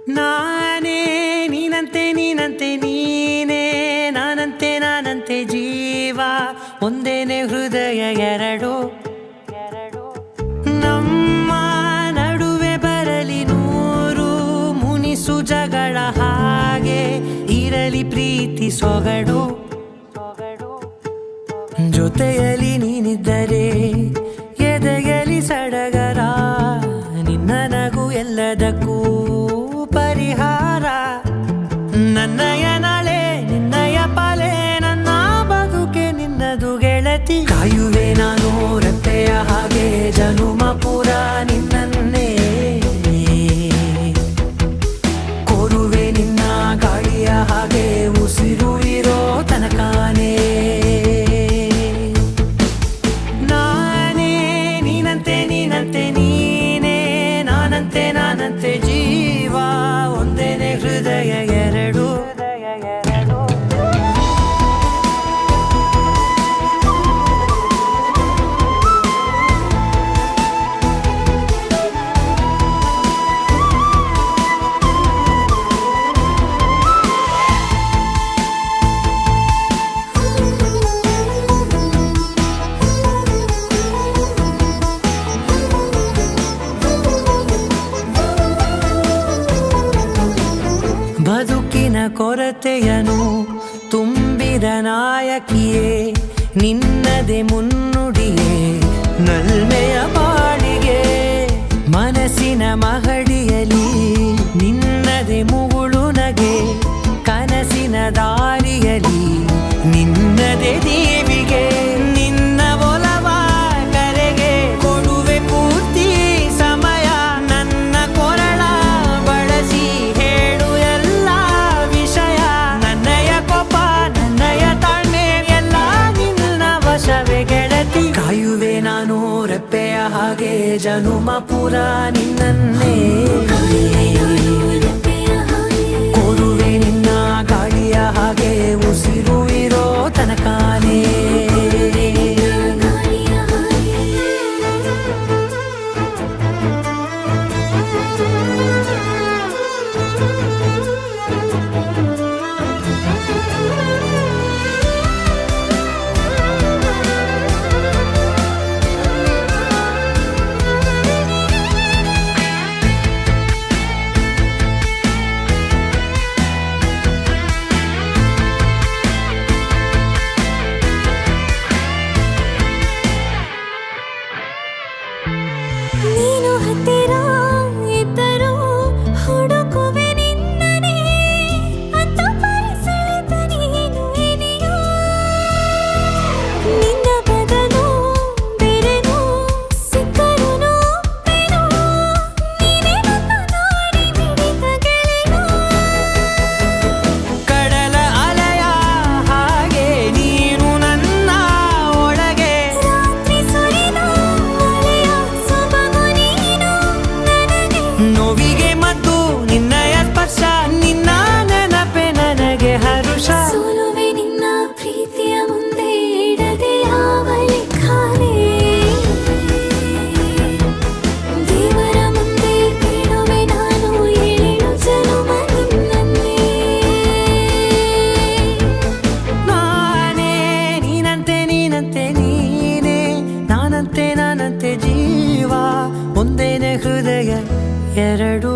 ನಾನೇ ನೀನಂತೆ ನೀನಂತೆ ನೀನೇ ನಾನಂತೆ ನಾನಂತೆ ಜೀವ ಒಂದೇನೆ ಹೃದಯ ಎರಡು ನಮ್ಮ ನಡುವೆ ಬರಲಿ ನೂರು ಮುನಿಸು ಜಗಳ ಹಾಗೆ ಇರಲಿ ಪ್ರೀತಿ ಸೊಗಡು ಜೊತೆಯಲ್ಲಿ ನೀನಿದ್ದರೆ ಎದೆಯಲಿ ಸಡಗರ ನಿನ್ನ ನಗು ಎಲ್ಲದಕ್ಕೂ ಪರಿಹಾರ ನನ್ನಯ ನಾಳೆ ನಿನ್ನಯ ಪಾಲೆ ನನ್ನ ಬದುಕೆ ನಿನ್ನದು ಗೆಳತಿ ಕಾಯುವೆ ನಾನು ರೆಪ್ಪೆಯ ಹಾಗೆ ಜನುಮ ಪೂರ ನಿನ್ನನ್ನೇ ಕೋರುವೆ ನಿನ್ನ ಗಾಳಿಯ ಹಾಗೆ ಉಸಿರು ಇರೋ ತನಕಾನೇ ನಾನೇ ನೀನಂತೆ ನೀನಂತೆ ನೀನೇ ನಾನಂತೆ ನಾನಂತೆ ಜೀವ ಒಂದೇನೆ ಹೃದಯ ಎರಡು ಬದುಕಿನ ಕೊರತೆಯನು ತುಂಬಿದ ನಾಯಕಿಯೇ ನಿನ್ನದೆ ಮುನ್ನುಡಿಯೇ ನಲ್ಮೆಯ ಬಾಳಿಗೆ ಮನಸ್ಸಿನ ಮಹಡಿಯಲಿ ನಿನ್ನದೆ ಮುಗುಳು ನಗೆ ಕನಸಿನ ದಾರಿಯಲಿ ನಿನ್ನದೆ ದೇವಿಗೆ ನಿನ್ನ ಒಲವ ಕರೆಗೆ ಕೊಡುವೆ ಪೂರ್ತಿ ಸಮಯ ನನ್ನ ಕೊರಳ ಬಳಸಿ ಹೇಳು ಎಲ್ಲ ವಿಷಯ ನನ್ನಯ ಕೋಪ ನನ್ನಯ ತಾಳ್ಮೆ ಎಲ್ಲ ನಿನ್ನ ವಶವೇ ಗೆಳತಿ ಕಾಯುವೆ ನಾನು ರೆಪ್ಪೆಯ ಹಾಗೆ ಜನುಮ ಪೂರ ನಿನ್ನನ್ನೇ ಕೋರುವೆ ನಿನ್ನ ಗಾಳಿಯ ಹಾಗೆ ಉಸಿರು ಇರೋ ತನಕಾನೇ ನೀನು ಹತ್ತಿರ ಇದ್ದರೂ ಹುಡುಕುವೆ ನಿನ್ನನೇ ಅಂತ ಪರಿಸೆಳೆದ ನೀನು ಇದೆಯೋ ನಿನ್ನ ಬದಲು ಬೇರೆನೋ ಸಿಕ್ಕರೂ ನೋವೆನೋ ನೀನೇ ನನ್ನ ನಾಡಿ ಮಿಡಿದ ಗೆಳೆಯೋ ಕಡಲ ಅಲೆಯ ಹಾಗೆ ನೀನು ನನ್ನ ಒಳಗೆ ರಾತ್ರಿ ಸುರಿದ ಮಳೆಯ ಸೊಬಗು ನೀನು ನನಗೆ ನೋವಿಗೆ ಮದ್ದು ನಿನ್ನಯ ಸ್ಪರ್ಶ ನಿನ್ನ ನೆನಪೆ ನನಗೆ ಹರುಷ ಸೋಲುವೆ ನಿನ್ನ ಪ್ರೀತಿಯ ಮುಂದೆ ಇಡದೆ ಯಾವ ಲೆಕ್ಕನೇ ದೇವರ ಮುಂದೆ ಬೇಡುವೆ ನಾನು ಏಳು ಜನುಮ ನಿನ್ನನ್ನೇ ನಾನೇ ನೀನಂತೆ ನೀನಂತೆ ನೀನೇ ನಾನಂತೆ ನಾನಂತೆ ಜೀವ ಒಂದೇನೆ ಹೃದಯ ಎರಡು